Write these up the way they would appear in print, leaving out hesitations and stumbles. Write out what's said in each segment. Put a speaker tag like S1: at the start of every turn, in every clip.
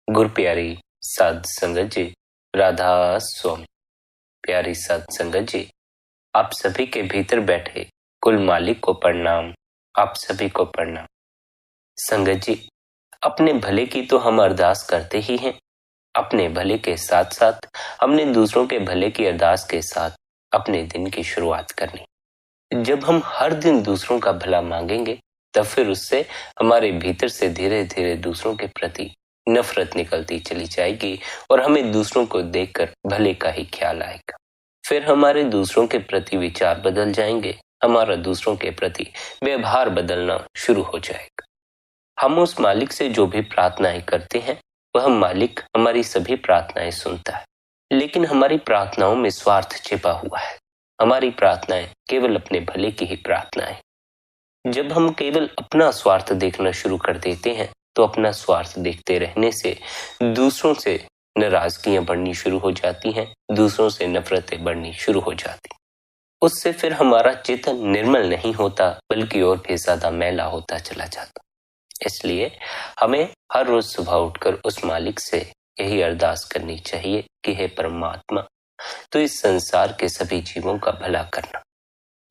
S1: गुरु प्यारी साध संगत जी, राधा स्वामी। प्यारी साध संगत जी, आप सभी के भीतर बैठे कुल मालिक को प्रणाम। आप सभी को प्रणाम। संगत जी, अपने भले की तो हम अरदास करते ही हैं। अपने भले के साथ साथ हमने दूसरों के भले की अरदास के साथ अपने दिन की शुरुआत करनी। जब हम हर दिन दूसरों का भला मांगेंगे, तब फिर उससे हमारे भीतर से धीरे धीरे दूसरों के प्रति नफरत निकलती चली जाएगी और हमें दूसरों को देखकर भले का ही ख्याल आएगा। फिर हमारे दूसरों के प्रति विचार बदल जाएंगे, हमारा दूसरों के प्रति व्यवहार बदलना शुरू हो जाएगा। हम उस मालिक से जो भी प्रार्थनाएं करते हैं, वह मालिक हमारी सभी प्रार्थनाएं सुनता है, लेकिन हमारी प्रार्थनाओं में स्वार्थ छिपा हुआ है। हमारी प्रार्थनाएं केवल अपने भले की ही प्रार्थनाएं। जब हम केवल अपना स्वार्थ देखना शुरू कर देते हैं, तो अपना स्वार्थ देखते रहने से दूसरों से नाराजगियां बढ़नी शुरू हो जाती हैं, दूसरों से नफरतें बढ़नी शुरू हो जाती। उससे फिर हमारा चित्त निर्मल नहीं होता, बल्कि और भी ज्यादा मैला होता चला जाता। इसलिए हमें हर रोज सुबह उठकर उस मालिक से यही अरदास करनी चाहिए कि हे परमात्मा, तो इस संसार के सभी जीवों का भला करना।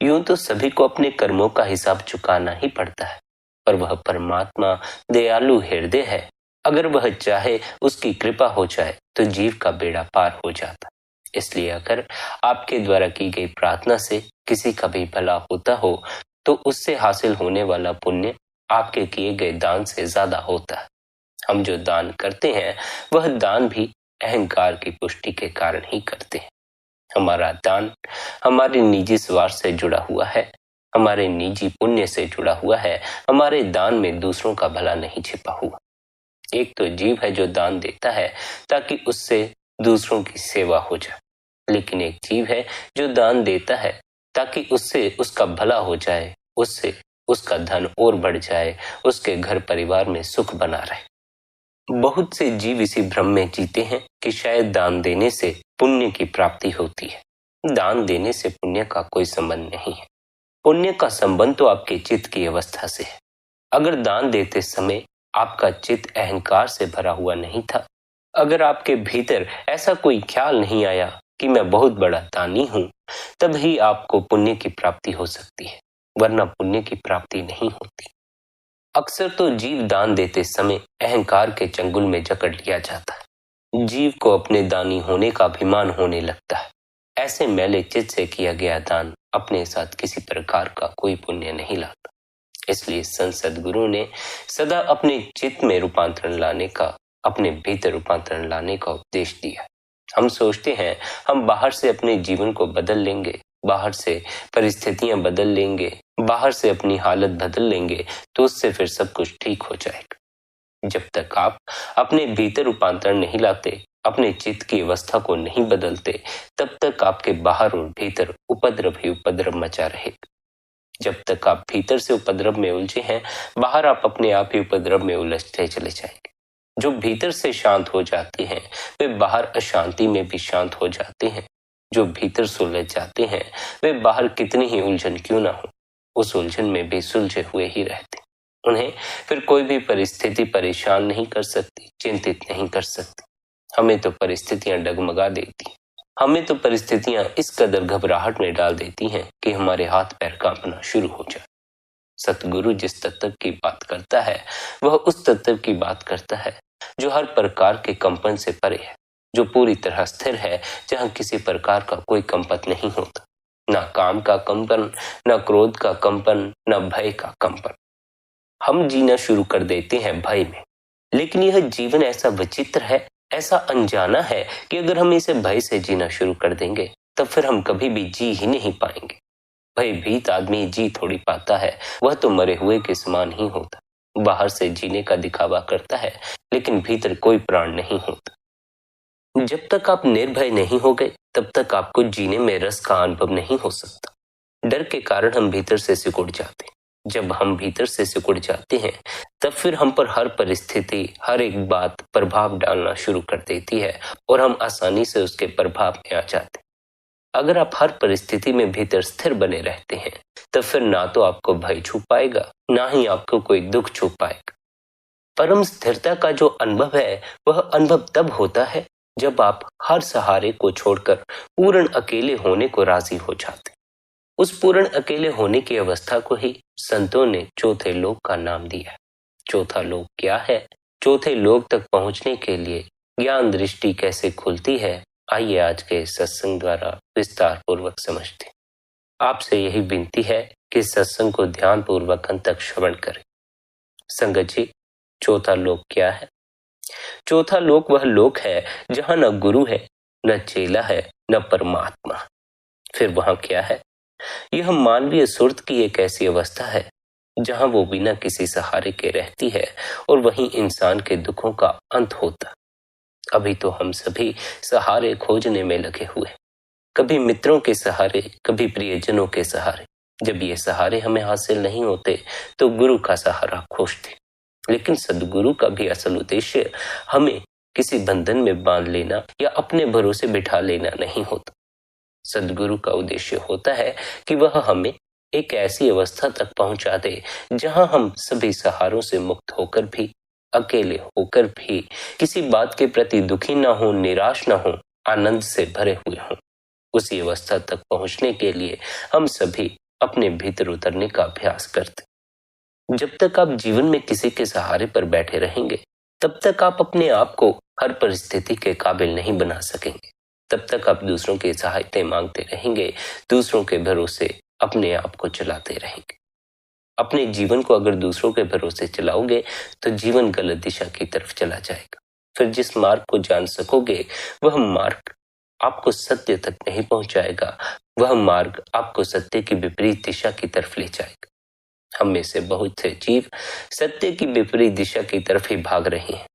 S1: यूं तो सभी को अपने कर्मों का हिसाब चुकाना ही पड़ता है, पर वह परमात्मा दयालु हृदय है। अगर वह चाहे उसकी कृपा हो जाए तो जीव का बेड़ा पार हो जाता। इसलिए अगर आपके द्वारा की गई प्रार्थना से किसी का भी भला होता हो, तो उससे हासिल होने वाला पुण्य आपके किए गए दान से ज्यादा होता है। हम जो दान करते हैं, वह दान भी अहंकार की पुष्टि के कारण ही करते हैं। हमारा दान हमारे निजी स्वार्थ से जुड़ा हुआ है, हमारे निजी पुण्य से जुड़ा हुआ है। हमारे दान में दूसरों का भला नहीं छिपा हुआ। एक तो जीव है जो दान देता है ताकि उससे दूसरों की सेवा हो जाए, लेकिन एक जीव है जो दान देता है ताकि उससे उसका भला हो जाए, उससे उसका धन और बढ़ जाए, उसके घर परिवार में सुख बना रहे। बहुत से जीव इसी भ्रम में जीते हैं कि शायद दान देने से पुण्य की प्राप्ति होती है। दान देने से पुण्य का कोई संबंध नहीं है। पुण्य का संबंध तो आपके चित्त की अवस्था से है। अगर दान देते समय आपका चित्त अहंकार से भरा हुआ नहीं था, अगर आपके भीतर ऐसा कोई ख्याल नहीं आया कि मैं बहुत बड़ा दानी हूं, तब ही आपको पुण्य की प्राप्ति हो सकती है, वरना पुण्य की प्राप्ति नहीं होती। अक्सर तो जीव दान देते समय अहंकार के चंगुल में जकड़ लिया जाता है। जीव को अपने दानी होने का अभिमान होने लगता है। ऐसे मैले चित्त से किया गया दान अपने साथ किसी प्रकार का कोई पुण्य नहीं लाता। इसलिए संत सद्गुरु ने सदा अपने चित्त में रूपांतरण लाने का, अपने भीतर रूपांतरण लाने का उपदेश दिया। हम सोचते हैं हम बाहर से अपने जीवन को बदल लेंगे, बाहर से परिस्थितियां बदल लेंगे, बाहर से अपनी हालत बदल लेंगे, तो उससे फिर सब कुछ ठीक हो जाएगा। जब तक आप अपने भीतर रूपांतरण नहीं लाते, अपने चित्त की अवस्था को नहीं बदलते, तब तक आपके बाहर और भीतर उपद्रव ही उपद्रव मचा रहेगा। जब तक आप भीतर से उपद्रव में उलझे हैं, बाहर आप अपने आप ही उपद्रव में उलझते चले जाएंगे। जो भीतर से शांत हो जाते हैं, वे बाहर अशांति में भी शांत हो जाते हैं। जो भीतर सुलझ जाते हैं, वे बाहर कितनी ही उलझन क्यों ना हो, उस उलझन में भी सुलझे हुए ही रहते। उन्हें फिर कोई भी परिस्थिति परेशान नहीं कर सकती, चिंतित नहीं कर सकती। हमें तो परिस्थितियां डगमगा देती, हमें तो परिस्थितियां इस कदर घबराहट में डाल देती हैं कि हमारे हाथ पैर कांपना शुरू हो जाए। सतगुरु जिस तत्व की बात करता है, वह उस तत्व की बात करता है जो हर प्रकार के कंपन से परे है, जो पूरी तरह स्थिर है, जहां किसी प्रकार का कोई कंपन नहीं होता। ना काम का कंपन, ना क्रोध का कंपन, ना भय का कंपन। हम जीना शुरू कर देते हैं भय में, लेकिन यह जीवन ऐसा विचित्र है, ऐसा अनजाना है कि अगर हम इसे भय से जीना शुरू कर देंगे, तब फिर हम कभी भी जी ही नहीं पाएंगे। भयभीत आदमी जी थोड़ी पाता है, वह तो मरे हुए के समान ही होता। बाहर से जीने का दिखावा करता है, लेकिन भीतर कोई प्राण नहीं होता। जब तक आप निर्भय नहीं हो गए, तब तक आपको जीने में रस का अनुभव नहीं हो सकता। डर के कारण हम भीतर से सिकुड़ जाते। जब हम भीतर से सिकुड़ जाते हैं, तब फिर हम पर हर परिस्थिति, हर एक बात प्रभाव डालना शुरू कर देती है और हम आसानी से उसके प्रभाव में आ जाते। अगर आप हर परिस्थिति में भीतर स्थिर बने रहते हैं, तब फिर ना तो आपको भय छू पाएगा, ना ही आपको कोई दुख छू पाएगा। परम स्थिरता का जो अनुभव है वह अनुभव तब होता है जब आप हर सहारे को छोड़कर पूर्ण अकेले होने को राजी हो जाते। उस पूर्ण अकेले होने की अवस्था को ही संतों ने चौथे लोक का नाम दिया है। चौथा लोक क्या है? चौथे लोक तक पहुंचने के लिए ज्ञान दृष्टि कैसे खुलती है, आइए आज के सत्संग द्वारा विस्तार पूर्वक समझते। आपसे यही विनती है कि सत्संग को ध्यान पूर्वक अंत तक श्रवण करें। संगत जी, चौथा लोक क्या है? चौथा लोक वह लोक है जहां न गुरु है, न चेला है, न परमात्मा। फिर वहां क्या है? यह मानवीय सुरत की एक ऐसी अवस्था है जहां वो बिना किसी सहारे के रहती है और वहीं इंसान के दुखों का अंत होता। अभी तो हम सभी सहारे खोजने में लगे हुए, कभी मित्रों के सहारे, कभी प्रियजनों के सहारे। जब ये सहारे हमें हासिल नहीं होते तो गुरु का सहारा खोजते। लेकिन सद्गुरु का भी असल उद्देश्य हमें किसी बंधन में बांध लेना या अपने भरोसे बिठा लेना नहीं होता। सद्गुरु का उद्देश्य होता है कि वह हमें एक ऐसी अवस्था तक पहुंचा दे जहां हम सभी सहारों से मुक्त होकर भी, अकेले होकर भी किसी बात के प्रति दुखी ना हो, निराश ना हो, आनंद से भरे हुए हों। उसी अवस्था तक पहुंचने के लिए हम सभी अपने भीतर उतरने का अभ्यास करते। जब तक आप जीवन में किसी के सहारे पर बैठे रहेंगे तब तक आप अपने आप को हर परिस्थिति के काबिल नहीं बना सकेंगे। तब तक आप दूसरों की सहायता मांगते रहेंगे, दूसरों के भरोसे अपने आप को चलाते रहेंगे। अपने जीवन को अगर दूसरों के भरोसे चलाओगे तो जीवन गलत दिशा की तरफ चला जाएगा। फिर जिस मार्ग को जान सकोगे वह मार्ग आपको सत्य तक नहीं पहुंचाएगा, वह मार्ग आपको सत्य की विपरीत दिशा की तरफ ले जाएगा। हम में से बहुत से जीव सत्य की विपरीत दिशा की तरफ ही भाग रहे हैं।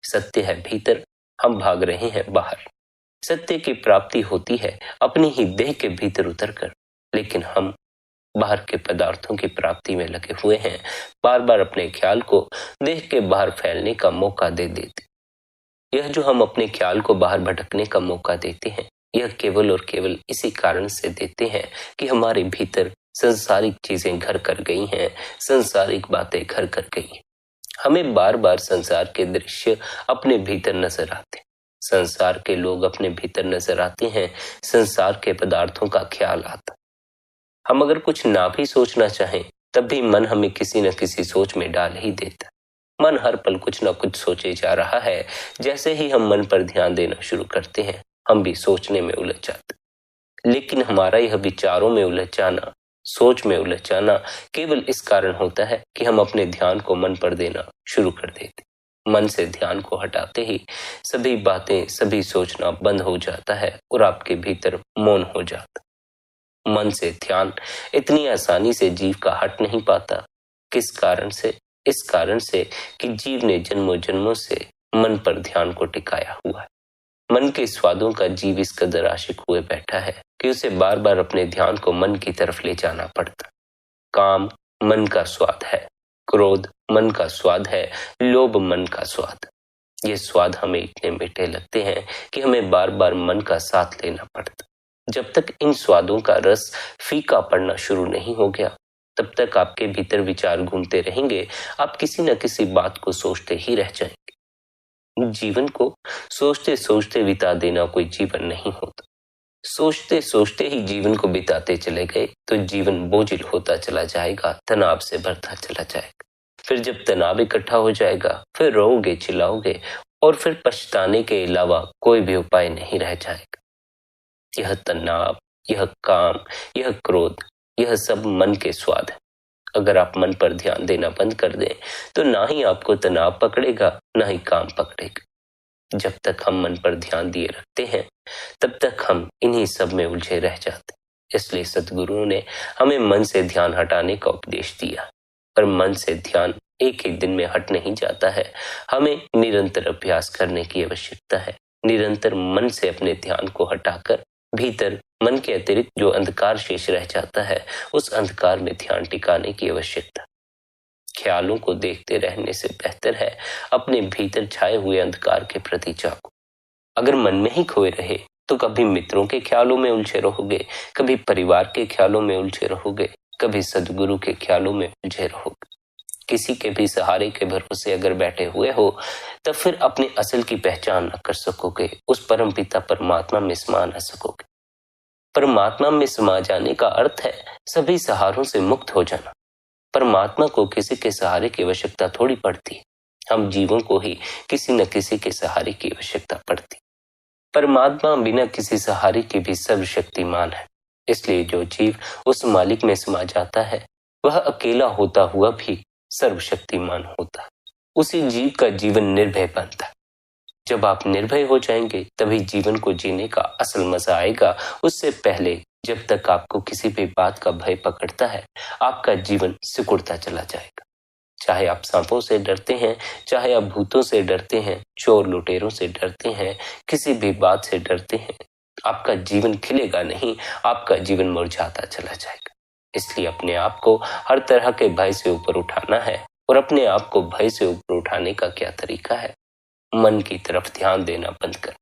S1: सत्य है भीतर, हम भाग रहे हैं बाहर। सत्य की प्राप्ति होती है अपनी ही देह के भीतर उतरकर, लेकिन हम बाहर के पदार्थों की प्राप्ति में लगे हुए हैं। बार बार अपने ख्याल को देह के बाहर फैलने का मौका दे देते। यह जो हम अपने ख्याल को बाहर भटकने का मौका देते हैं, यह केवल और केवल इसी कारण से देते हैं कि हमारे भीतर संसारिक चीजें घर कर गई हैं, संसारिक बातें घर कर गई हैं। हमें बार बार संसार के दृश्य अपने भीतर नजर आते, संसार के लोग अपने भीतर नजर आते हैं, संसार के पदार्थों का ख्याल आता। हम अगर कुछ ना भी सोचना चाहें तब भी मन हमें किसी न किसी सोच में डाल ही देता। मन हर पल कुछ न कुछ सोचे जा रहा है। जैसे ही हम मन पर ध्यान देना शुरू करते हैं हम भी सोचने में उलझ जाते। लेकिन हमारा यह विचारों में उलझ जाना, सोच में उलझ जाना केवल इस कारण होता है कि हम अपने ध्यान को मन पर देना शुरू कर देते। मन से ध्यान को हटाते ही सभी बातें, सभी सोचना बंद हो जाता है और आपके भीतर मौन हो जाता। मन से ध्यान इतनी आसानी से जीव का हट नहीं पाता। किस कारण से? इस कारण से कि जीव ने जन्मों जन्मों से मन पर ध्यान को टिकाया हुआ है। मन के स्वादों का जीव इस कदर आशिक हुए बैठा है कि उसे बार बार अपने ध्यान को मन की तरफ ले जाना पड़ता। काम मन का स्वाद है, क्रोध मन का स्वाद है, लोभ मन का स्वाद। ये स्वाद हमें इतने मीठे लगते हैं कि हमें बार बार मन का साथ लेना पड़ता। जब तक इन स्वादों का रस फीका पड़ना शुरू नहीं हो गया तब तक आपके भीतर विचार घूमते रहेंगे। आप किसी न किसी बात को सोचते ही रह जाएंगे। जीवन को सोचते सोचते बिता देना कोई जीवन नहीं होता। सोचते सोचते ही जीवन को बिताते चले गए तो जीवन बोझिल होता चला जाएगा, तनाव से भरता चला जाएगा। फिर जब तनाव इकट्ठा हो जाएगा फिर रोओगे, चिल्लाओगे और फिर पछताने के अलावा कोई भी उपाय नहीं रह जाएगा। यह तनाव, यह काम, यह क्रोध, यह सब मन के स्वाद है। अगर आप मन पर ध्यान देना बंद कर दें तो ना ही आपको तनाव पकड़ेगा, ना ही काम पकड़ेगा। जब तक हम मन पर ध्यान दिए रखते हैं तब तक हम इन्हीं सब में उलझे रह जाते। इसलिए सद्गुरुओं ने हमें मन से ध्यान हटाने का उपदेश दिया। पर मन से ध्यान एक एक दिन में हट नहीं जाता है। हमें निरंतर अभ्यास करने की आवश्यकता है। निरंतर मन से अपने ध्यान को हटाकर भीतर मन के अतिरिक्त जो अंधकार शेष रह जाता है उस अंधकार में ध्यान टिकाने की आवश्यकता। ख्यालों को देखते रहने से बेहतर है अपने भीतर छाए हुए अंधकार के प्रति जागो। अगर मन में ही खोए रहे तो कभी मित्रों के ख्यालों में उलझे रहोगे, कभी परिवार के ख्यालों में उलझे रहोगे, कभी सद्गुरु के ख्यालों में उलझे रहोगे। किसी के भी सहारे के भरोसे अगर बैठे हुए हो, तब फिर अपने असल की पहचान न कर सकोगे, उस परम पिता परमात्मा में समा न सकोगे। परमात्मा में समा जाने का अर्थ है सभी सहारों से मुक्त हो जाना। परमात्मा को किसी के सहारे की आवश्यकता थोड़ी पड़ती है, हम जीवों को ही किसी न किसी के सहारे की आवश्यकता पड़ती। परमात्मा बिना किसी सहारे के भी सर्वशक्तिमान है, इसलिए जो जीव उस मालिक में समा जाता है वह अकेला होता हुआ भी सर्वशक्तिमान होता है। उसी जीव का जीवन निर्भय बनता है। जब आप निर्भय हो जाएंगे तभी जीवन को जीने का असल मजा आएगा। उससे पहले जब तक आपको किसी भी बात का भय पकड़ता है, आपका जीवन सिकुड़ता चला जाएगा। चाहे आप सांपों से डरते हैं, चाहे आप भूतों से डरते हैं, चोर लुटेरों से डरते हैं, किसी भी बात से डरते हैं, आपका जीवन खिलेगा नहीं, आपका जीवन मुरझाता चला जाएगा। इसलिए अपने आप को हर तरह के भय से ऊपर उठाना है। और अपने आप को भय से ऊपर उठाने का क्या तरीका है? मन की तरफ ध्यान देना बंद कर।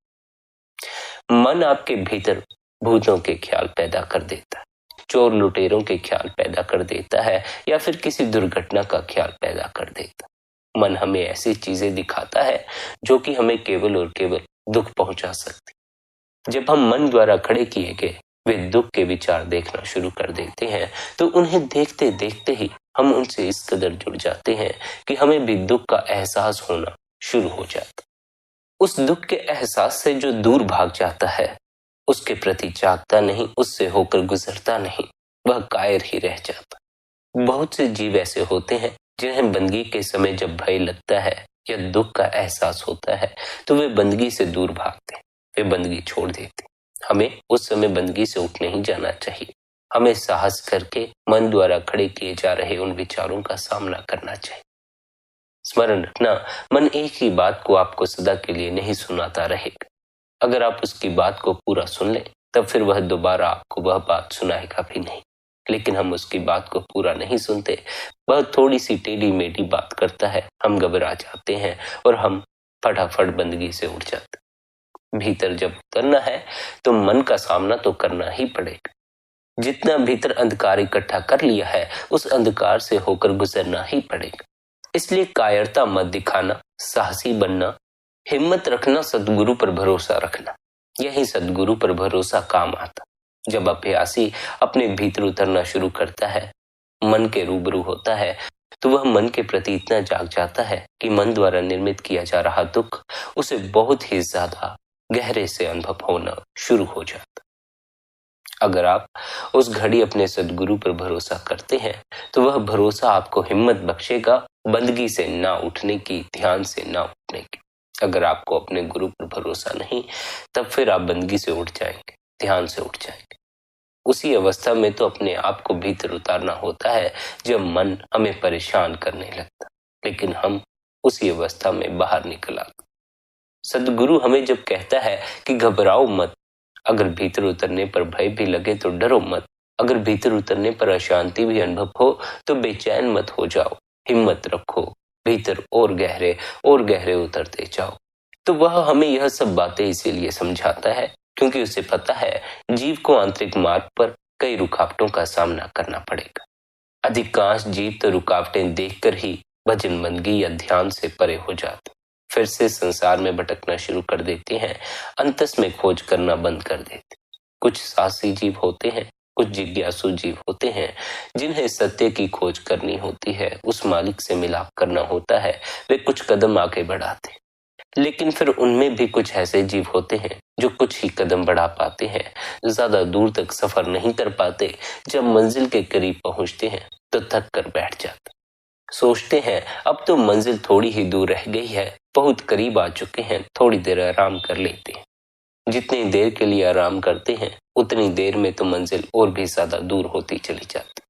S1: मन आपके भीतर भूतों के ख्याल पैदा कर देता है, चोर लुटेरों के ख्याल पैदा कर देता है, या फिर किसी दुर्घटना का ख्याल पैदा कर देता है। मन हमें ऐसी चीजें दिखाता है जो कि हमें केवल और केवल दुख पहुंचा सकती। जब हम मन द्वारा खड़े किए गए वे दुख के विचार देखना शुरू कर देते हैं, तो उन्हें देखते देखते ही हम उनसे इस कदर जुड़ जाते हैं कि हमें भी दुख का एहसास होना शुरू हो जाता। उस दुख के एहसास से जो दूर भाग जाता है, उसके प्रति जागता नहीं, उससे होकर गुजरता नहीं, वह कायर ही रह जाता। बहुत से जीव ऐसे होते हैं जिन्हें बंदगी के समय जब भय लगता है या दुख का एहसास होता है तो वे बंदगी से दूर भागते, वे बंदगी छोड़ देते। हमें उस समय बंदगी से उठ नहीं जाना चाहिए। हमें साहस करके मन द्वारा खड़े किए जा रहे उन विचारों का सामना करना चाहिए। स्मरण रखना, मन एक ही बात को आपको सदा के लिए नहीं सुनाता रहेगा। अगर आप उसकी बात को पूरा सुन लें तब फिर वह दोबारा आपको वह बात सुनाएगा भी नहीं। लेकिन हम उसकी बात को पूरा नहीं सुनते, वह थोड़ी सी टेढ़ी मेढ़ी बात करता है, हम घबरा जाते हैं और हम फटाफट बंदगी से उठ जाते। भीतर जब उतरना है तो मन का सामना तो करना ही पड़ेगा। जितना भीतर अंधकार इकट्ठा कर लिया है उस अंधकार से होकर गुजरना ही पड़ेगा। इसलिए कायरता मत दिखाना, साहसी बनना, हिम्मत रखना, सद्गुरु पर भरोसा रखना, यही सद्गुरु पर भरोसा काम आता। जब अभ्यासी अपने भीतर उतरना शुरू करता है, मन के रूबरू होता है, तो वह मन के प्रति इतना जाग जाता है कि मन द्वारा निर्मित किया जा रहा दुख उसे बहुत ही ज्यादा गहरे से अनुभव होना शुरू हो जाता। अगर आप उस घड़ी अपने सद्गुरु पर भरोसा करते हैं तो वह भरोसा आपको हिम्मत बख्शेगा बंदगी से ना उठने की, ध्यान से ना उठने की। अगर आपको अपने गुरु पर भरोसा नहीं, तब फिर आप बंदगी से उठ जाएंगे, ध्यान से उठ जाएंगे। उसी अवस्था में तो अपने आप को भीतर उतारना होता है जब मन हमें परेशान करने लगता, लेकिन हम उसी अवस्था में बाहर निकल आते। सद्गुरु हमें जब कहता है कि घबराओ मत, अगर भीतर उतरने पर भय भी लगे तो डरो मत, अगर भीतर उतरने पर अशांति भी अनुभव हो तो बेचैन मत हो जाओ, हिम्मत रखो, भीतर और गहरे उतरते जाओ, तो वह हमें यह सब बातें इसीलिए समझाता है क्योंकि उसे पता है जीव को आंतरिक मार्ग पर कई रुकावटों का सामना करना पड़ेगा। अधिकांश जीव तो रुकावटें देखकर ही भजन बंदगी या ध्यान से परे हो जाते, फिर से संसार में भटकना शुरू कर देते हैं, अंतस में खोज करना बंद कर देते। कुछ साहसी जीव होते हैं, कुछ जिज्ञासु जीव होते हैं जिन्हें सत्य की खोज करनी होती है, उस मालिक से मिलाप करना होता है, वे कुछ कदम आगे बढ़ाते। लेकिन फिर उनमें भी कुछ ऐसे जीव होते हैं जो कुछ ही कदम बढ़ा पाते हैं, ज्यादा दूर तक सफर नहीं कर पाते। जब मंजिल के करीब पहुंचते हैं तो थक कर बैठ जाते, सोचते हैं अब तो मंजिल थोड़ी ही दूर रह गई है, बहुत करीब आ चुके हैं, थोड़ी देर आराम कर लेते हैं। जितनी देर के लिए आराम करते हैं उतनी देर में तो मंजिल और भी ज्यादा दूर होती चली जाती।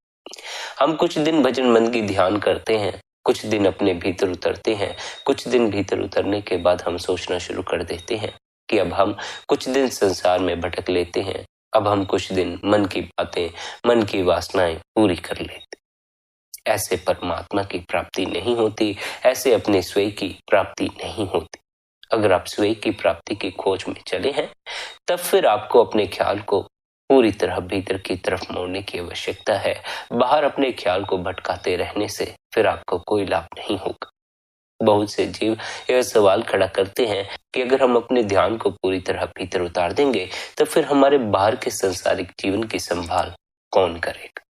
S1: हम कुछ दिन भजन बंदगी ध्यान करते हैं, कुछ दिन अपने भीतर उतरते हैं, कुछ दिन भीतर उतरने के बाद हम सोचना शुरू कर देते हैं कि अब हम कुछ दिन संसार में भटक लेते हैं, अब हम कुछ दिन मन की बातें, मन की वासनाएं पूरी कर लेते। ऐसे परमात्मा की प्राप्ति नहीं होती, ऐसे अपने स्वयं की प्राप्ति नहीं होती। अगर आप स्वयं की प्राप्ति की खोज में चले हैं तब फिर आपको अपने ख्याल को पूरी तरह भीतर की तरफ मोड़ने की आवश्यकता है। बाहर अपने ख्याल को भटकाते रहने से फिर आपको कोई लाभ नहीं होगा। बहुत से जीव यह सवाल खड़ा करते हैं कि अगर हम अपने ध्यान को पूरी तरह भीतर उतार देंगे तो फिर हमारे बाहर के संसारिक जीवन की संभाल कौन करेगा।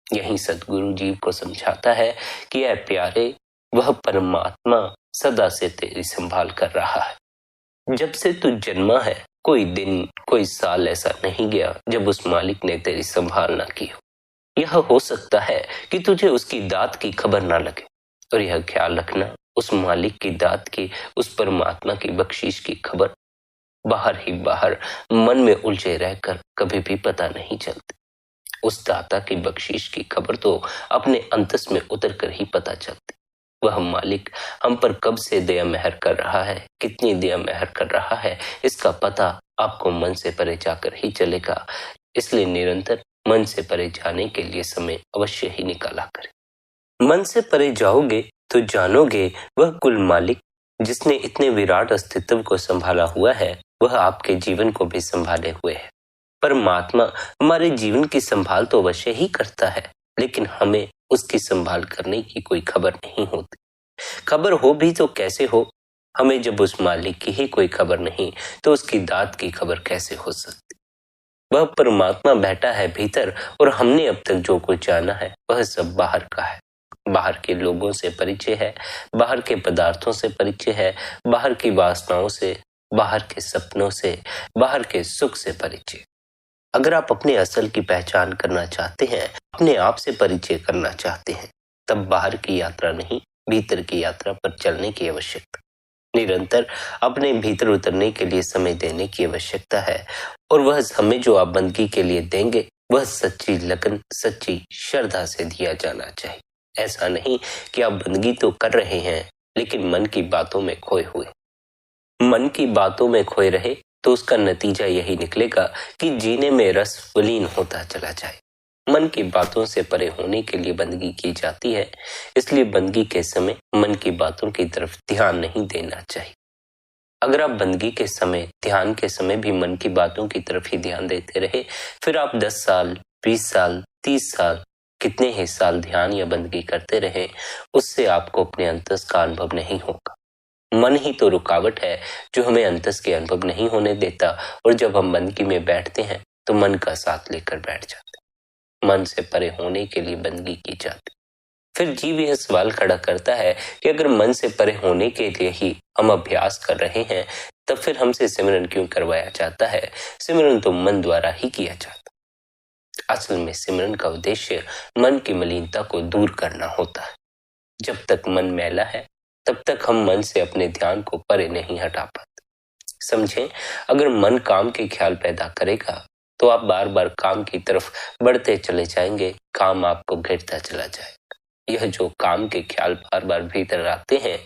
S1: यही सद्गुरु जीव को समझाता है कि यह प्यारे, वह परमात्मा सदा से तेरी संभाल कर रहा है। जब से तू जन्मा है कोई दिन कोई साल ऐसा नहीं गया जब उस मालिक ने तेरी संभाल ना की हो। यह हो सकता है कि तुझे उसकी दात की खबर ना लगे, और यह ख्याल रखना उस मालिक की दात की, उस परमात्मा की बख्शीश की खबर बाहर ही बाहर मन में उलझे रहकर कभी भी पता नहीं चलती। उस दाता की बख्शीश की खबर तो अपने अंतस में उतर कर ही पता चलती। वह मालिक हम पर कब से दया मेहर कर रहा है, कितनी दया मेहर कर रहा है, इसका पता आपको मन से परे जाकर ही चलेगा। इसलिए निरंतर मन से परे जाने के लिए समय अवश्य ही निकाला करें। मन से परे जाओगे तो जानोगे वह कुल मालिक जिसने इतने विराट अस्तित्व को संभाला हुआ है, वह आपके जीवन को भी संभाले हुए है। परमात्मा हमारे जीवन की संभाल तो अवश्य ही करता है, लेकिन हमें उसकी संभाल करने की कोई खबर नहीं होती। खबर हो भी तो कैसे हो, हमें जब उस मालिक की ही कोई खबर नहीं तो उसकी दात की खबर कैसे हो सकती। वह परमात्मा बैठा है भीतर, और हमने अब तक जो कुछ जाना है वह सब बाहर का है। बाहर के लोगों से परिचय है, बाहर के पदार्थों से परिचय है, बाहर की वासनाओं से, बाहर के सपनों से, बाहर के सुख से परिचय। अगर आप अपने असल की पहचान करना चाहते हैं, अपने आप से परिचय करना चाहते हैं, तब बाहर की यात्रा नहीं, भीतर की यात्रा पर चलने की आवश्यकता, निरंतर अपने भीतर उतरने के लिए समय देने की आवश्यकता है। और वह समय जो आप बंदगी के लिए देंगे वह सच्ची लगन, सच्ची श्रद्धा से दिया जाना चाहिए। ऐसा नहीं कि आप बंदगी तो कर रहे हैं लेकिन मन की बातों में खोए हुए। मन की बातों में खोए रहे तो उसका नतीजा यही निकलेगा कि जीने में रस विलीन होता चला जाए। मन की बातों से परे होने के लिए बंदगी की जाती है, इसलिए बंदगी के समय मन की बातों की तरफ ध्यान नहीं देना चाहिए। अगर आप बंदगी के समय, ध्यान के समय भी मन की बातों की तरफ ही ध्यान देते रहे, फिर आप 10 साल, 20 साल, 30 साल, कितने ही साल ध्यान या बंदगी करते रहे, उससे आपको अपने अंतस का अनुभव नहीं होगा। मन ही तो रुकावट है जो हमें अंतस के अनुभव नहीं होने देता, और जब हम बंदगी में बैठते हैं तो मन का साथ लेकर बैठ जाते। मन से परे होने के लिए बंदगी की जाती। फिर जीव यह सवाल खड़ा करता है कि अगर मन से परे होने के लिए ही हम अभ्यास कर रहे हैं, तब फिर हमसे सिमरन क्यों करवाया जाता है। सिमरन तो मन द्वारा ही किया जाता। असल में सिमरन का उद्देश्य मन की मलिनता को दूर करना होता है। जब तक मन मैला है तब तक हम मन से अपने ध्यान को परे नहीं हटा पाते। समझें, अगर मन काम के ख्याल पैदा करेगा तो आप बार बार काम की तरफ बढ़ते चले जाएंगे, काम आपको घेरता चला जाएगा। यह जो काम के ख्याल बार बार भीतर आते हैं,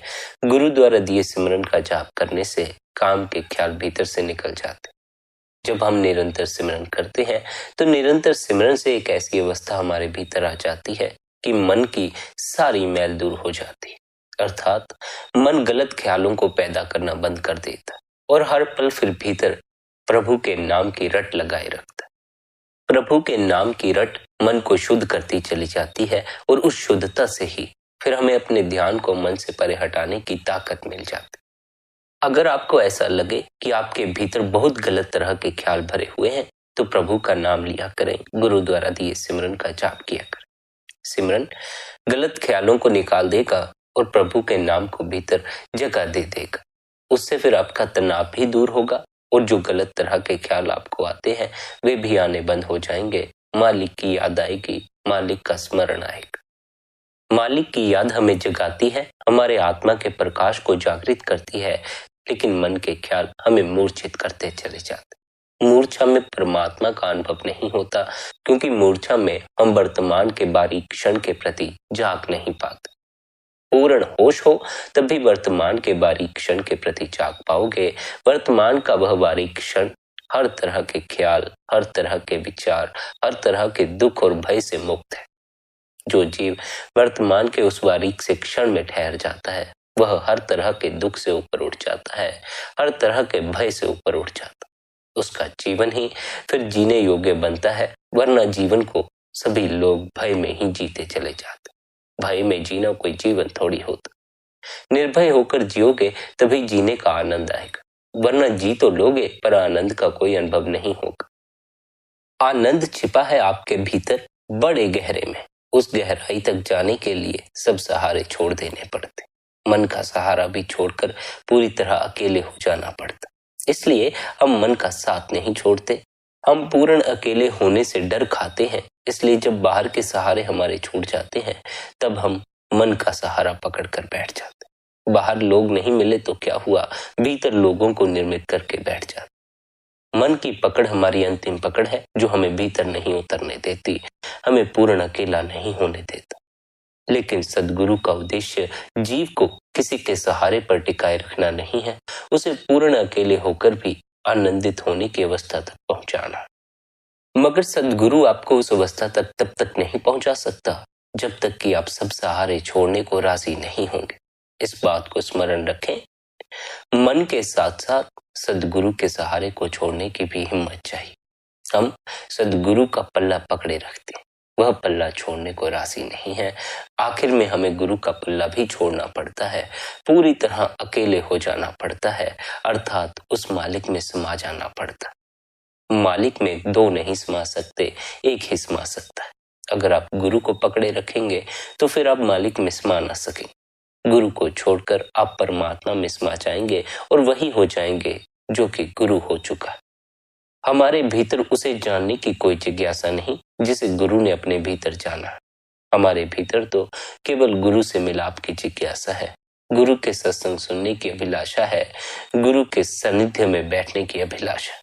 S1: गुरु द्वारा दिए सिमरन का जाप करने से काम के ख्याल भीतर से निकल जाते। जब हम निरंतर सिमरन करते हैं तो निरंतर सिमरन से एक ऐसी अवस्था हमारे भीतर आ जाती है कि मन की सारी मैल दूर हो जाती है। अर्थात मन गलत ख्यालों को पैदा करना बंद कर देता और हर पल फिर भीतर प्रभु के नाम की रट लगाए रखता। प्रभु के नाम की रट मन को शुद्ध करती चली जाती है, और उस शुद्धता से ही फिर हमें अपने ध्यान को मन से परे हटाने की ताकत मिल जाती। अगर आपको ऐसा लगे कि आपके भीतर बहुत गलत तरह के ख्याल भरे हुए हैं, तो प्रभु का नाम लिया करें, गुरु द्वारा दिए सिमरन का जाप किया करें। सिमरन गलत ख्यालों को निकाल देगा और प्रभु के नाम को भीतर जगह दे देगा। उससे फिर आपका तनाव भी दूर होगा, और जो गलत तरह के ख्याल आपको आते हैं वे भी आने बंद हो जाएंगे। मालिक की याद आएगी, मालिक का स्मरण आएगा। मालिक की याद हमें जगाती है, हमारे आत्मा के प्रकाश को जागृत करती है, लेकिन मन के ख्याल हमें मूर्छित करते चले जाते। मूर्छा में परमात्मा का अनुभव नहीं होता, क्योंकि मूर्छा में हम वर्तमान के बारीक क्षण के प्रति जाग नहीं पाते। पूर्ण होश हो तब भी वर्तमान के बारीक क्षण के प्रति जाग पाओगे। वर्तमान का वह बारीक क्षण हर तरह के ख्याल, हर तरह के विचार, हर तरह के दुख और भय से मुक्त है। जो जीव वर्तमान के उस बारीक से क्षण में ठहर जाता है, वह हर तरह के दुख से ऊपर उठ जाता है, हर तरह के भय से ऊपर उठ जाता है। उसका जीवन ही फिर जीने योग्य बनता है, वरना जीवन को सभी लोग भय में ही जीते चले जाते। भय में जीना कोई जीवन थोड़ी होता। निर्भय होकर जियोगे तभी जीने का आनंद आएगा, वरना जी तो लोगे पर आनंद का कोई अनुभव नहीं होगा। आनंद छिपा है आपके भीतर बड़े गहरे में। उस गहराई तक जाने के लिए सब सहारे छोड़ देने पड़ते। मन का सहारा भी छोड़कर पूरी तरह अकेले हो जाना पड़ता। इसलिए हम मन का साथ नहीं छोड़ते। हम पूर्ण अकेले होने से डर खाते हैं। इसलिए जब बाहर के सहारे हमारे छूट जाते हैं तब हम मन का सहारा पकड़कर बैठ जाते। बाहर लोग नहीं मिले तो क्या हुआ, भीतर लोगों को निर्मित करके बैठ जाते। मन की पकड़ हमारी अंतिम पकड़ है, जो हमें भीतर नहीं उतरने देती, हमें पूर्ण अकेला नहीं होने देता। लेकिन सद्गुरु का उद्देश्य जीव को किसी के सहारे पर टिकाए रखना नहीं है, उसे पूर्ण अकेले होकर भी आनंदित होने की अवस्था तक पहुंचाना। मगर सद्गुरु आपको उस अवस्था तक तब तक नहीं पहुंचा सकता जब तक कि आप सब सहारे छोड़ने को राजी नहीं होंगे। इस बात को स्मरण रखें। मन के साथ साथ सद्गुरु के सहारे को छोड़ने की भी हिम्मत चाहिए। हम सद्गुरु का पल्ला पकड़े रखते हैं, वह पल्ला छोड़ने को राजी नहीं है। आखिर में हमें गुरु का पल्ला भी छोड़ना पड़ता है, पूरी तरह अकेले हो जाना पड़ता है, अर्थात उस मालिक में समा जाना पड़ता है। मालिक में दो नहीं समा सकते, एक ही समा सकता है। अगर आप गुरु को पकड़े रखेंगे तो फिर आप मालिक में समा ना सकेंगे। गुरु को छोड़कर आप परमात्मा में समा जाएंगे और वही हो जाएंगे जो कि गुरु हो चुका है। हमारे भीतर उसे जानने की कोई जिज्ञासा नहीं जिसे गुरु ने अपने भीतर जाना। हमारे भीतर तो केवल गुरु से मिलाप की जिज्ञासा है, गुरु के सत्संग सुनने की अभिलाषा है, गुरु के सानिध्य में बैठने की अभिलाषा।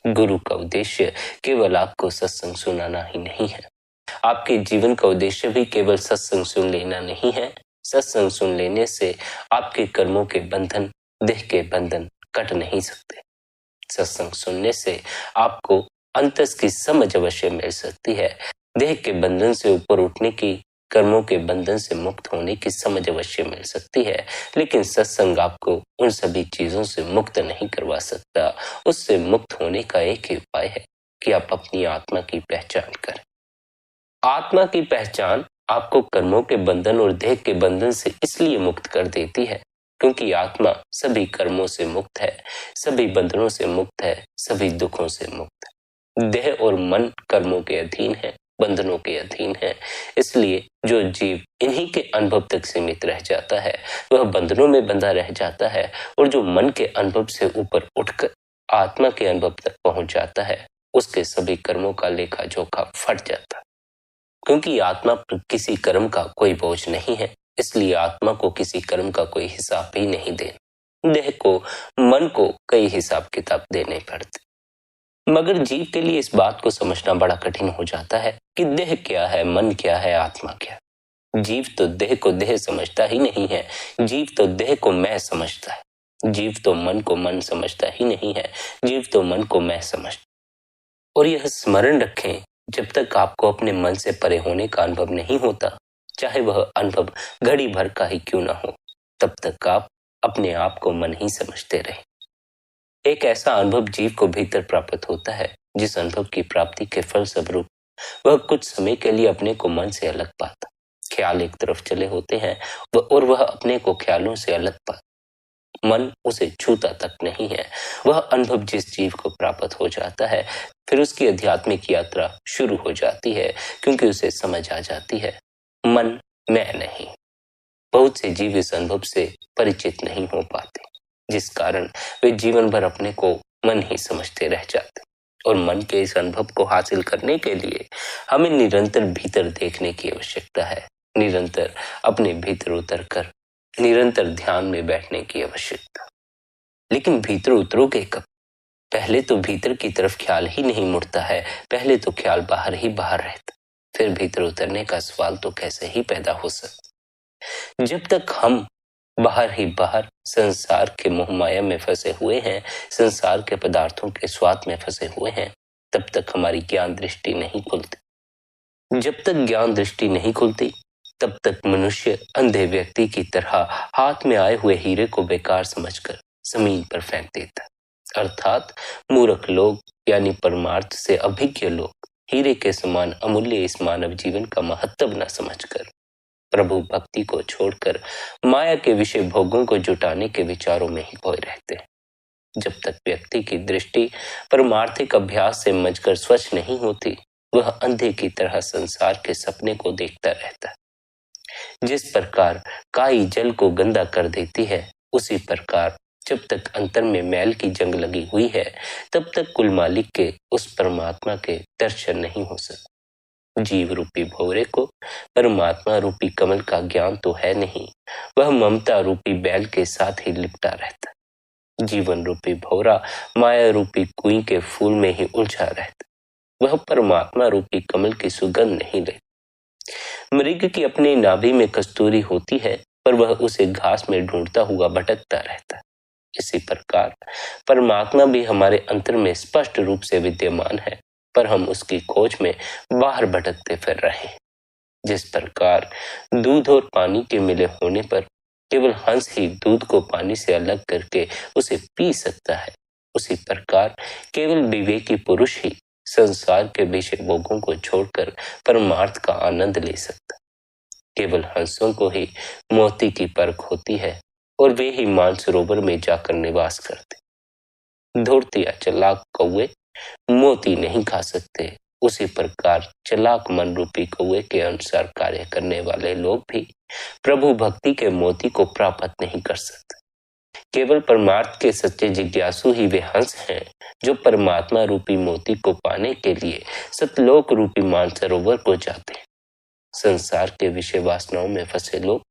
S1: गुरु का उद्देश्य केवल आपको सत्संग सुनाना ही नहीं है। आपके जीवन का उद्देश्य भी केवल सत्संग सुन लेना नहीं है। सत्संग सुन लेने से आपके कर्मों के बंधन, देह के बंधन कट नहीं सकते। सत्संग सुनने से आपको अंतस की समझ अवश्य मिल सकती है। देह के बंधन से ऊपर उठने की, कर्मों के बंधन से मुक्त होने की समझ अवश्य मिल सकती है, लेकिन सत्संग आपको उन सभी चीजों से मुक्त नहीं करवा सकता। उससे मुक्त होने का एक ही उपाय है कि आप अपनी आत्मा की पहचान करें। आत्मा की पहचान आपको कर्मों के बंधन और देह के बंधन से इसलिए मुक्त कर देती है क्योंकि आत्मा सभी कर्मों से मुक्त है, सभी बंधनों से मुक्त है, सभी दुखों से मुक्त है। देह और मन कर्मों के अधीन है, बंधनों के अधीन है। इसलिए जो जीव इन्हीं के अनुभव तक सीमित रह जाता है वह बंधनों में बंधा रह जाता है, और जो मन के अनुभव से ऊपर उठकर आत्मा के अनुभव तक पहुंच जाता है उसके सभी कर्मों का लेखा जोखा फट जाता है। क्योंकि आत्मा पर किसी कर्म का कोई बोझ नहीं है, इसलिए आत्मा को किसी कर्म का कोई हिसाब भी नहीं देना। देह को, मन को कई हिसाब किताब देने पड़ते। मगर जीव के लिए इस बात को समझना बड़ा कठिन हो जाता है कि देह क्या है, मन क्या है, आत्मा क्या। जीव तो देह को देह समझता ही नहीं है, जीव तो देह को मैं समझता है। जीव तो मन को मन समझता ही नहीं है, जीव तो मन को मैं समझता। और यह स्मरण रखें, जब तक आपको अपने मन से परे होने का अनुभव नहीं होता, चाहे वह अनुभव घड़ी भर का ही क्यों ना हो, तब तक आप अपने आप को मन ही समझते रहे। एक ऐसा अनुभव जीव को भीतर प्राप्त होता है जिस अनुभव की प्राप्ति के फल स्वरूप वह कुछ समय के लिए अपने को मन से अलग पाता। ख्याल एक तरफ चले होते हैं और वह अपने को ख्यालों से अलग पाता। मन उसे छूता तक नहीं है। वह अनुभव जिस जीव को प्राप्त हो जाता है, फिर उसकी आध्यात्मिक यात्रा शुरू हो जाती है, क्योंकि उसे समझ आ जाती है मन मैं नहीं। बहुत से जीव इस अनुभव से परिचित नहीं हो पाते, जिस कारण वे जीवन भर अपने को मन ही समझते रह जाते। और मन के इस अनुभव को हासिल करने के लिए हमें निरंतर भीतर देखने की आवश्यकता है, निरंतर अपने भीतर उतरकर निरंतर ध्यान में बैठने की आवश्यकता। लेकिन भीतर उतरोगे कब? पहले तो भीतर की तरफ ख्याल ही नहीं मुड़ता है, पहले तो ख्याल बाहर ही बाहर रहता, फिर भीतर उतरने का सवाल तो कैसे ही पैदा हो सकता। जब तक हम बाहर ही बाहर संसार के मोह माया में फंसे हुए हैं, संसार के पदार्थों के स्वाद में फंसे हुए हैं, तब तक हमारी ज्ञान दृष्टि नहीं खुलती। जब तक ज्ञान दृष्टि नहीं खुलती तब तक मनुष्य अंधे व्यक्ति की तरह हाथ में आए हुए हीरे को बेकार समझकर जमीन पर फेंक देता। अर्थात मूर्ख लोग यानी परमार्थ से अभिज्ञ लोग हीरे के समान अमूल्य इस मानव जीवन का महत्व न समझकर प्रभु भक्ति को छोड़कर माया के विषय भोगों को जुटाने के विचारों में ही खोए रहते हैं। जब तक व्यक्ति की दृष्टि परमार्थिक अभ्यास से मजकर स्वच्छ नहीं होती, वह अंधे की तरह संसार के सपने को देखता रहता है। जिस प्रकार काई जल को गंदा कर देती है, उसी प्रकार जब तक अंतर में मैल की जंग लगी हुई है, तब तक कुल मालिक के उस परमात्मा के दर्शन नहीं हो सकते। जीव रूपी भौरे को परमात्मा रूपी कमल का ज्ञान तो है नहीं, वह ममता रूपी बैल के साथ ही लिपटा रहता। जीवन रूपी भौरा माया रूपी कुई के फूल में ही उलझा रहता, वह परमात्मा रूपी कमल की सुगंध नहीं लेता। मृग की अपनी नाभि में कस्तूरी होती है, पर वह उसे घास में ढूंढता हुआ भटकता रहता। इसी प्रकार परमात्मा भी हमारे अंतर में स्पष्ट रूप से विद्यमान है, पर हम उसकी खोज में बाहर भटकते फिर रहे हैं। जिस प्रकार दूध और पानी के मिले होने पर केवल हंस ही दूध को पानी से अलग करके उसे पी सकता है, उसी प्रकार केवल विवेकी पुरुष ही संसार के विषय भोगों को छोड़कर परमार्थ का आनंद ले सकता। केवल हंसों को ही मोती की परख होती है और वे ही मानसरोवर में जाकर निवास करते। धूर्त या चालाक कौवे मोती नहीं खा सकते, उसी प्रकार चालाक मन रूपी कौवे के अनुसार कार्य करने वाले लोग भी प्रभु भक्ति के मोती को प्राप्त नहीं कर सकते। केवल परमार्थ के सच्चे जिज्ञासु ही वे हंस हैं जो परमात्मा रूपी मोती को पाने के लिए सतलोक रूपी मानसरोवर को जाते हैं। संसार के विषय वासनाओं में फंसे लोग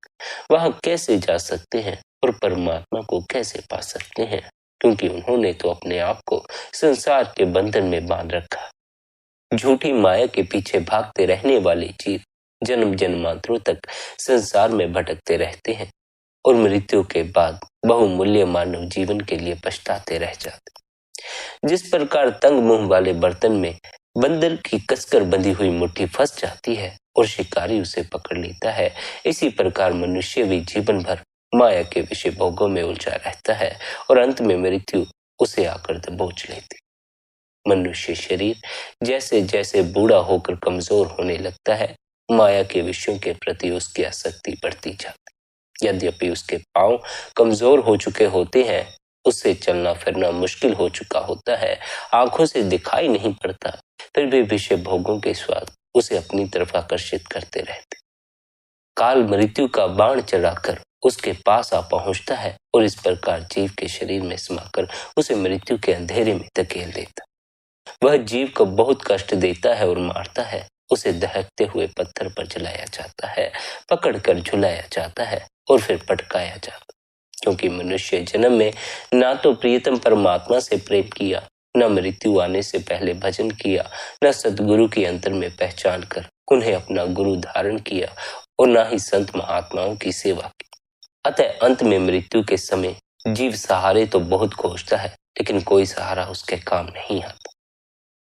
S1: वहां कैसे जा सकते हैं और परमात्मा को कैसे पा सकते हैं, क्योंकि उन्होंने तो अपने आप को संसार के बंधन में बांध रखा। झूठी माया के पीछे भागते रहने वाले जीव जन्म जन्मांतरों तक संसार में भटकते रहते हैं और मृत्यु के बाद बहुमूल्य मानव जीवन के लिए पछताते रह जाते। जिस प्रकार तंग मुंह वाले बर्तन में बंदर की कसकर बंधी हुई मुट्ठी फंस जाती है और शिकारी उसे पकड़ लेता है, इसी प्रकार मनुष्य भी जीवन भर माया के विषय भोगों में उलझा रहता है और अंत में मृत्यु उसे आकर दबोच लेती। मनुष्य शरीर जैसे जैसे बूढ़ा होकर कमजोर होने लगता है, माया के विषयों के प्रति उसकी आसक्ति बढ़ती जाती। यद्यपि उसके पांव कमजोर हो चुके होते हैं, उससे चलना फिरना मुश्किल हो चुका होता है, आंखों से दिखाई नहीं पड़ता, फिर भी विषय भोगों के स्वाद उसे अपनी तरफ आकर्षित करते रहते। काल मृत्यु का बाण चलाकर उसके पास आ पहुंचता है और इस प्रकार जीव के शरीर में समाकर उसे मृत्यु के अंधेरे में धकेल देता। वह जीव को बहुत कष्ट देता है और मारता है। उसे दहकते हुए पत्थर पर जलाया जाता है, पकड़कर झुलाया जाता है और फिर पटकाया जाता। क्योंकि मनुष्य जन्म में ना तो प्रियतम परमात्मा से प्रेम किया, न मृत्यु आने से पहले भजन किया, न सद्गुरु की अंतर में पहचान कर उन्हें अपना गुरु धारण किया और न ही संत महात्माओं की सेवा की। अतः अंत में मृत्यु के समय जीव सहारे तो बहुत खोजता है, लेकिन कोई सहारा उसके काम नहीं आता।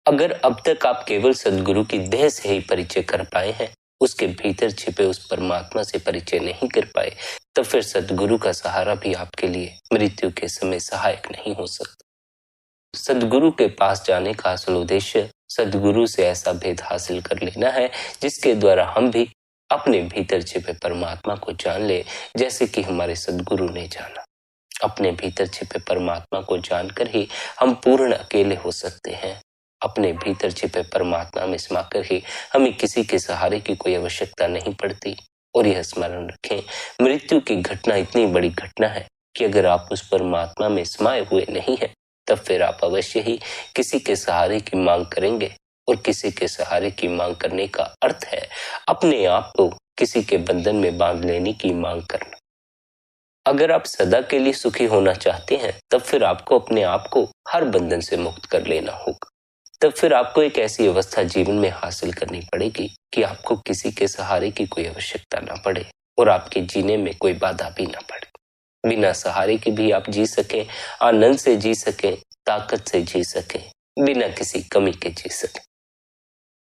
S1: अगर अब तक आप केवल सद्गुरु की देह से ही परिचय कर पाए हैं, उसके भीतर छिपे उस परमात्मा से परिचय नहीं कर पाए, तो फिर सद्गुरु का सहारा भी आपके लिए मृत्यु के समय सहायक नहीं हो सकता। सद्गुरु के पास जाने का असल उद्देश्य सद्गुरु से ऐसा भेद हासिल कर लेना है जिसके द्वारा हम भी अपने भीतर छिपे परमात्मा को जान ले, जैसे कि हमारे सद्गुरु ने जाना। अपने भीतर छिपे परमात्मा को जानकर ही हम पूर्ण अकेले हो सकते हैं। अपने भीतर छिपे परमात्मा में समाकर ही हमें किसी के सहारे की कोई आवश्यकता नहीं पड़ती। और यह स्मरण रखें, मृत्यु की घटना इतनी बड़ी घटना है कि अगर आप उस परमात्मा में समाये हुए नहीं हैं, तब फिर आप अवश्य ही किसी के सहारे की मांग करेंगे। और किसी के सहारे की मांग करने का अर्थ है अपने आप को किसी के बंधन में बांध लेने की मांग करना। अगर आप सदा के लिए सुखी होना चाहते हैं, तब फिर आपको अपने आप को हर बंधन से मुक्त कर लेना होगा। तब फिर आपको एक ऐसी अवस्था जीवन में हासिल करनी पड़ेगी कि आपको किसी के सहारे की कोई आवश्यकता ना पड़े और आपके जीने में कोई बाधा भी ना पड़े। बिना सहारे के भी आप जी सकें, आनंद से जी सकें, ताकत से जी सकें, बिना किसी कमी के जी सकें।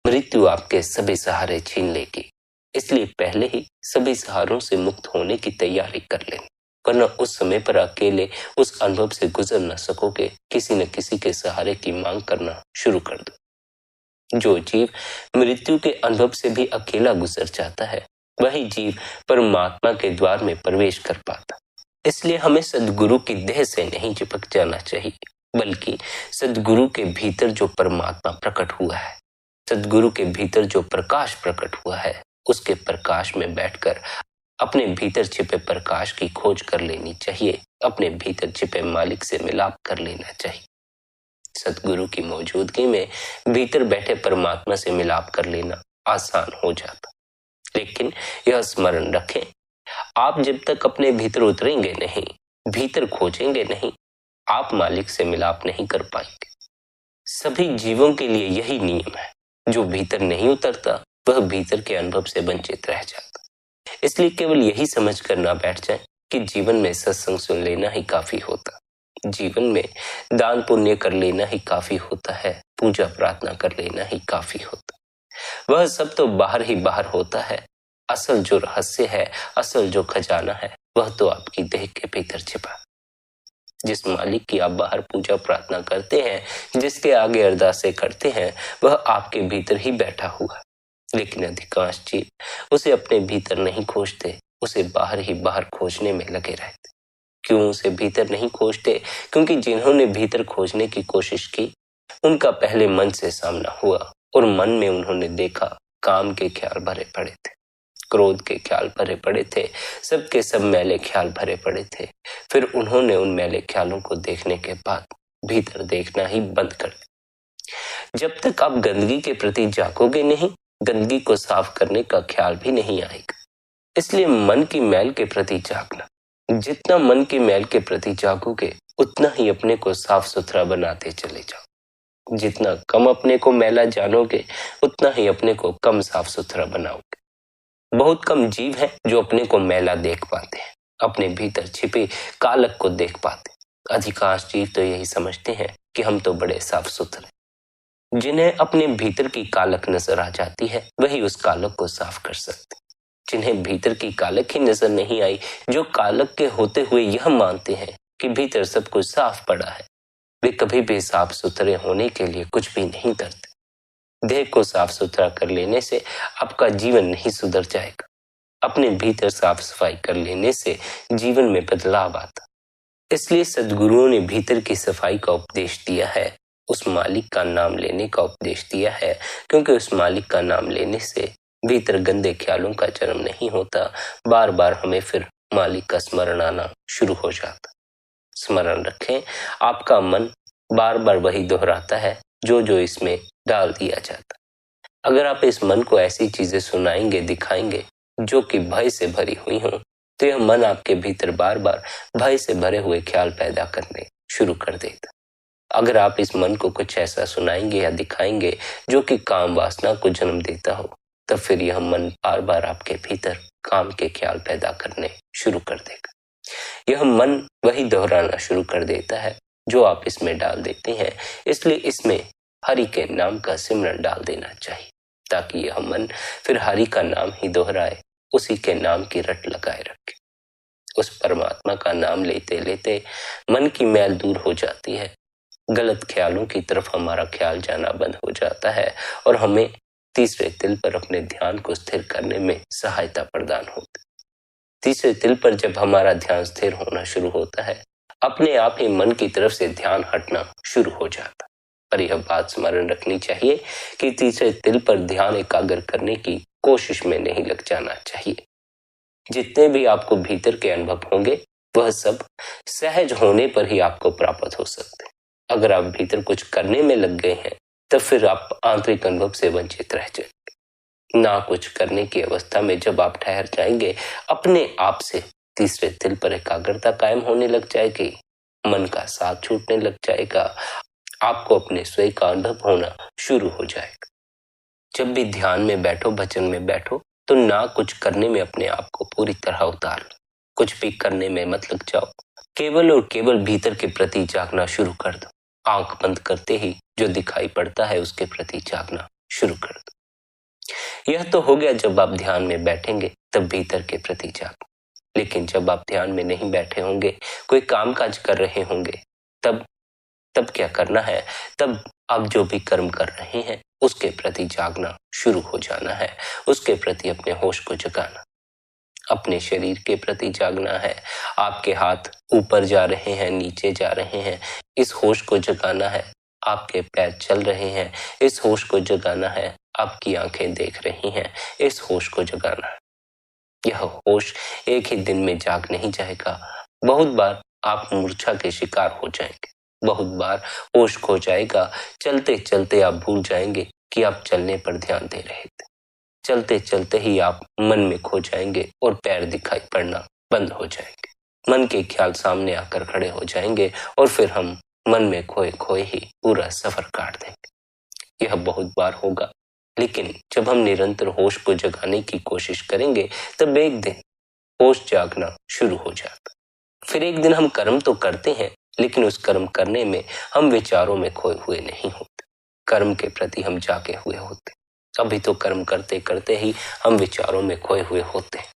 S1: मृत्यु आपके सभी सहारे छीन लेगी, इसलिए पहले ही सभी सहारों से मुक्त होने की तैयारी कर लें। वरना उस समय पर अकेले उस अनुभव से गुजर न सकोगे। किसी न किसी के सहारे की मांग करना शुरू कर दो। जो जीव मृत्यु के अनुभव से भी अकेला गुजर जाता है, वही जीव परमात्मा के द्वार में प्रवेश कर पाता। इसलिए हमें सद्गुरु की देह से नहीं चिपक जाना चाहिए, बल्कि सद्गुरु के भीतर जो परमात्मा प्रकट हुआ है, सद्गुरु के भीतर जो प्रकाश प्रकट हुआ है, उसके प्रकाश में बैठकर अपने भीतर छिपे प्रकाश की खोज कर लेनी चाहिए। अपने भीतर छिपे मालिक से मिलाप कर लेना चाहिए। सद्गुरु की मौजूदगी में भीतर बैठे परमात्मा से मिलाप कर लेना आसान हो जाता। लेकिन यह स्मरण रखें, आप जब तक अपने भीतर उतरेंगे नहीं, भीतर खोजेंगे नहीं, आप मालिक से मिलाप नहीं कर पाएंगे। सभी जीवों के लिए यही नियम है। जो भीतर नहीं उतरता वह भीतर के अनुभव से वंचित रह जाता। इसलिए केवल यही समझ कर ना बैठ जाए कि जीवन में सत्संग सुन लेना ही काफी होता, जीवन में दान पुण्य कर लेना ही काफी होता है, पूजा प्रार्थना कर लेना ही काफी होता। वह सब तो बाहर ही बाहर होता है। असल जो रहस्य है, असल जो खजाना है, वह तो आपकी देह के भीतर छिपा। जिस मालिक की आप बाहर पूजा प्रार्थना करते हैं, जिसके आगे अरदासें करते हैं, वह आपके भीतर ही बैठा हुआ। लेकिन अधिकांश जीव उसे अपने भीतर नहीं खोजते, उसे बाहर ही बाहर खोजने में लगे रहते। क्यों उसे भीतर नहीं खोजते? क्योंकि जिन्होंने भीतर खोजने की कोशिश की, उनका पहले मन से सामना हुआ और मन में उन्होंने देखा काम के ख्याल भरे पड़े थे, क्रोध के ख्याल भरे पड़े थे, सबके सब मैले ख्याल भरे पड़े थे। फिर उन्होंने उन मैले ख्यालों को देखने के बाद भीतर देखना ही बंद कर दिया। जब तक आप गंदगी के प्रति जागोगे नहीं, गंदगी को साफ करने का ख्याल भी नहीं आएगा। इसलिए मन की मैल के प्रति जागना, जितना मन की मैल के प्रति जागोगे, उतना ही अपने को साफ सुथरा बनाते चले जाओ। जितना कम अपने को मैला जानोगे, उतना ही अपने को कम साफ सुथरा बनाओगे। बहुत कम जीव हैं जो अपने को मैला देख पाते हैं, अपने भीतर छिपे कालक को देख पाते। अधिकांश जीव तो यही समझते हैं कि हम तो बड़े साफ सुथरे। जिन्हें अपने भीतर की कालक नजर आ जाती है, वही उस कालक को साफ कर सकते। जिन्हें भीतर की कालक ही नजर नहीं आई, जो कालक के होते हुए यह मानते हैं कि भीतर सब कुछ साफ पड़ा है, वे कभी भी साफ सुथरे होने के लिए कुछ भी नहीं करते। देह को साफ सुथरा कर लेने से आपका जीवन नहीं सुधर जाएगा। अपने भीतर साफ सफाई कर लेने से जीवन में बदलाव आता। इसलिए सद्गुरुओं ने भीतर की सफाई का उपदेश दिया है, उस मालिक का नाम लेने का उपदेश दिया है, क्योंकि उस मालिक का नाम लेने से भीतर गंदे ख्यालों का जन्म नहीं होता। बार बार हमें फिर मालिक का स्मरण आना शुरू हो जाता। स्मरण रखें, आपका मन बार बार वही दोहराता है जो जो इसमें डाल दिया जाता। अगर आप इस मन को ऐसी चीजें सुनाएंगे, दिखाएंगे जो कि भय से भरी हुई हों, तो यह मन आपके भीतर बार बार भय से भरे हुए ख्याल पैदा करने शुरू कर देता। अगर आप इस मन को कुछ ऐसा सुनाएंगे या दिखाएंगे जो कि काम वासना को जन्म देता हो, तब फिर यह मन बार बार आपके भीतर काम के ख्याल पैदा करने शुरू कर देगा। यह मन वही दोहराना शुरू कर देता है जो आप इसमें डाल देते हैं। इसलिए इसमें हरि के नाम का सिमरन डाल देना चाहिए, ताकि यह मन फिर हरि का नाम ही दोहराए, उसी के नाम की रट लगाए रखे। उस परमात्मा का नाम लेते लेते मन की मैल दूर हो जाती है, गलत ख्यालों की तरफ हमारा ख्याल जाना बंद हो जाता है और हमें तीसरे तिल पर अपने ध्यान को स्थिर करने में सहायता प्रदान होती। तीसरे तिल पर जब हमारा ध्यान स्थिर होना शुरू होता है, अपने आप ही मन की तरफ से ध्यान हटना शुरू हो जाता। पर यह बात स्मरण रखनी चाहिए कि तीसरे तिल पर ध्यान एकाग्र करने की कोशिश में नहीं लग जाना चाहिए। जितने भी आपको भीतर के अनुभव होंगे, वह सब सहज होने पर ही आपको प्राप्त हो सकते। अगर आप भीतर कुछ करने में लग गए हैं, तब फिर आप आंतरिक अनुभव से वंचित रह जाएंगे। ना कुछ करने की अवस्था में जब आप ठहर जाएंगे, अपने आप से तीसरे तिल पर एकाग्रता कायम होने लग जाएगी, मन का साथ छूटने लग जाएगा, आपको अपने स्वयं का अनुभव होना शुरू हो जाएगा। जब भी ध्यान में बैठो, भजन में बैठो, तो ना कुछ करने में अपने आप को पूरी तरह उतार लो। कुछ भी करने में मत लग जाओ, केवल और केवल भीतर के प्रति जागना शुरू कर दो। आंख बंद करते ही जो दिखाई पड़ता है उसके प्रति जागना शुरू कर दो। यह तो हो गया जब आप ध्यान में बैठेंगे, तब भीतर के प्रति जागो। लेकिन जब आप ध्यान में नहीं बैठे होंगे, कोई काम काज कर रहे होंगे, तब तब क्या करना है? तब आप जो भी कर्म कर रहे हैं उसके प्रति जागना शुरू हो जाना है, उसके प्रति अपने होश को जगाना, अपने शरीर के प्रति जागना है। आपके हाथ ऊपर जा रहे हैं, नीचे जा रहे हैं, इस होश को जगाना है। आपके पैर चल रहे हैं, इस होश को जगाना है। आपकी आंखें देख रही हैं, इस होश को जगाना है। यह होश एक ही दिन में जाग नहीं जाएगा। बहुत बार आप मूर्छा के शिकार हो जाएंगे, बहुत बार होश खो जाएगा। चलते चलते आप भूल जाएंगे कि आप चलने पर ध्यान दे रहे थे। चलते चलते ही आप मन में खो जाएंगे और पैर दिखाई पड़ना बंद हो जाएंगे। मन के ख्याल सामने आकर खड़े हो जाएंगे और फिर हम मन में खोए खोए ही पूरा सफर काट देंगे। यह बहुत बार होगा, लेकिन जब हम निरंतर होश को जगाने की कोशिश करेंगे तब एक दिन होश जागना शुरू हो जाता। फिर एक दिन हम कर्म तो करते हैं, लेकिन उस कर्म करने में हम विचारों में खोए हुए नहीं होते, कर्म के प्रति हम जागे हुए होते। अभी तो कर्म करते करते ही हम विचारों में खोए हुए होते हैं।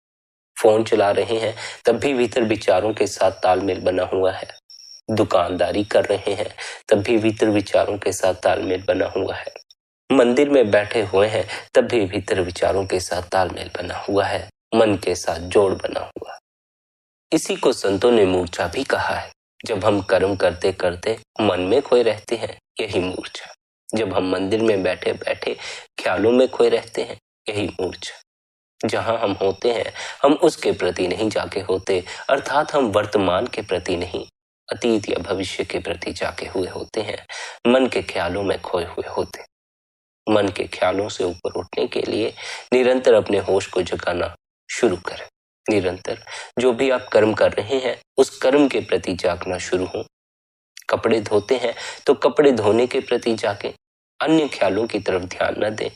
S1: फोन चला रहे हैं तब भी भीतर विचारों के साथ तालमेल बना हुआ है। दुकानदारी कर रहे हैं तब भी भीतर विचारों के साथ तालमेल बना हुआ है। मंदिर में बैठे हुए हैं तब भी भीतर विचारों के साथ तालमेल बना हुआ है, मन के साथ जोड़ बना हुआ है। इसी को संतों ने मूर्छा भी कहा है। जब हम कर्म करते करते मन में खोए रहते हैं, यही मूर्छा। जब हम मंदिर में बैठे बैठे ख्यालों में खोए रहते हैं, यही मूर्छा। जहां हम होते हैं हम उसके प्रति नहीं जागे होते, अर्थात हम वर्तमान के प्रति नहीं, अतीत या भविष्य के प्रति जागे हुए होते हैं। मन के ख्यालों में खोए हुए होते। मन के ख्यालों से ऊपर उठने के लिए निरंतर अपने होश को जगाना शुरू करें। निरंतर जो भी आप कर्म कर रहे हैं उस कर्म के प्रति जागना शुरू हो। कपड़े धोते हैं तो कपड़े धोने के प्रति जागें, अन्य ख्यालों की तरफ ध्यान न दें।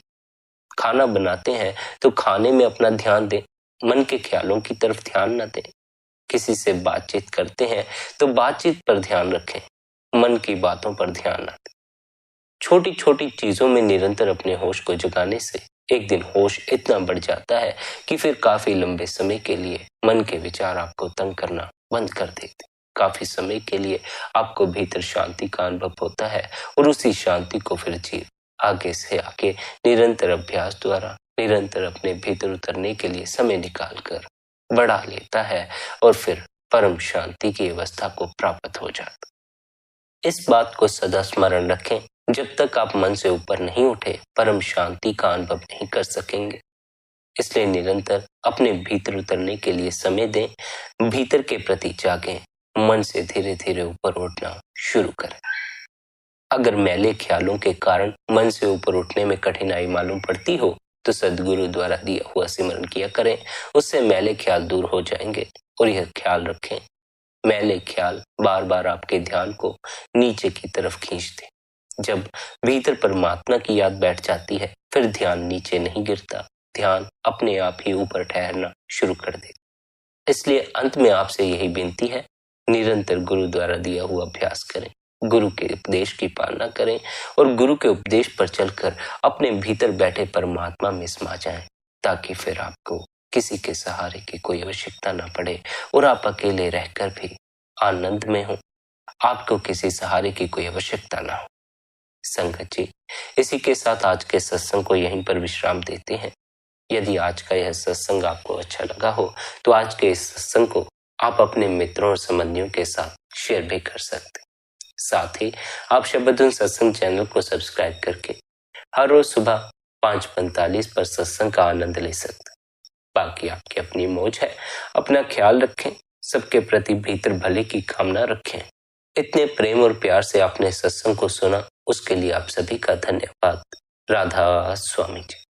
S1: खाना बनाते हैं तो खाने में अपना ध्यान दें, मन के ख्यालों की तरफ ध्यान न दें। किसी से बातचीत करते हैं तो बातचीत पर ध्यान रखें, मन की बातों पर ध्यान न दें। छोटी छोटी चीजों में निरंतर अपने होश को जगाने से एक दिन होश इतना बढ़ जाता है कि फिर काफी लंबे समय के लिए मन के विचार आपको तंग करना बंद कर देते। काफी समय के लिए आपको भीतर शांति का अनुभव होता है और उसी शांति को फिर जीव आगे से आगे निरंतर अभ्यास द्वारा निरंतर अपने भीतर उतरने के लिए समय निकाल कर बढ़ा लेता है और फिर परम शांति की अवस्था को प्राप्त हो जाता। इस बात को सदा स्मरण रखें, जब तक आप मन से ऊपर नहीं उठे परम शांति का अनुभव नहीं कर सकेंगे। इसलिए निरंतर अपने भीतर उतरने के लिए समय दें, भीतर के प्रति जागें, मन से धीरे धीरे ऊपर उठना शुरू करें। अगर मैले ख्यालों के कारण मन से ऊपर उठने में कठिनाई मालूम पड़ती हो तो सद्गुरु द्वारा दिया हुआ सिमरन किया करें, उससे मैले ख्याल दूर हो जाएंगे। और यह ख्याल रखें, मैले ख्याल बार बार आपके ध्यान को नीचे की तरफ खींचते। जब भीतर परमात्मा की याद बैठ जाती है फिर ध्यान नीचे नहीं गिरता, ध्यान अपने आप ही ऊपर ठहरना शुरू कर दे। इसलिए अंत में आपसे यही विनती है, निरंतर गुरु द्वारा दिया हुआ अभ्यास करें, गुरु के उपदेश की पालना करें और गुरु के उपदेश पर चलकर अपने भीतर बैठे परमात्मा में समा जाएं, ताकि फिर आपको किसी के सहारे की कोई आवश्यकता ना पड़े और आप अकेले रहकर भी आनंद में हो, आपको किसी सहारे की कोई आवश्यकता ना हो। संगत जी, इसी के साथ आज के सत्संग को यहीं पर विश्राम देते हैं। यदि आज का यह सत्संग आपको अच्छा लगा हो तो आज के इस सत्संग को आप अपने मित्रों और संबंधियों के साथ शेयर भी कर सकते। साथ ही आप शब्दधुन सत्संग चैनल को सब्सक्राइब करके हर रोज सुबह 5:45 पर सत्संग का आनंद ले सकते। बाकी आपकी अपनी मौज है, अपना ख्याल रखें, सबके प्रति भीतर भले की कामना रखें। इतने प्रेम और प्यार से आपने सत्संग को सुना, उसके लिए आप सभी का धन्यवाद। राधा स्वामी जी।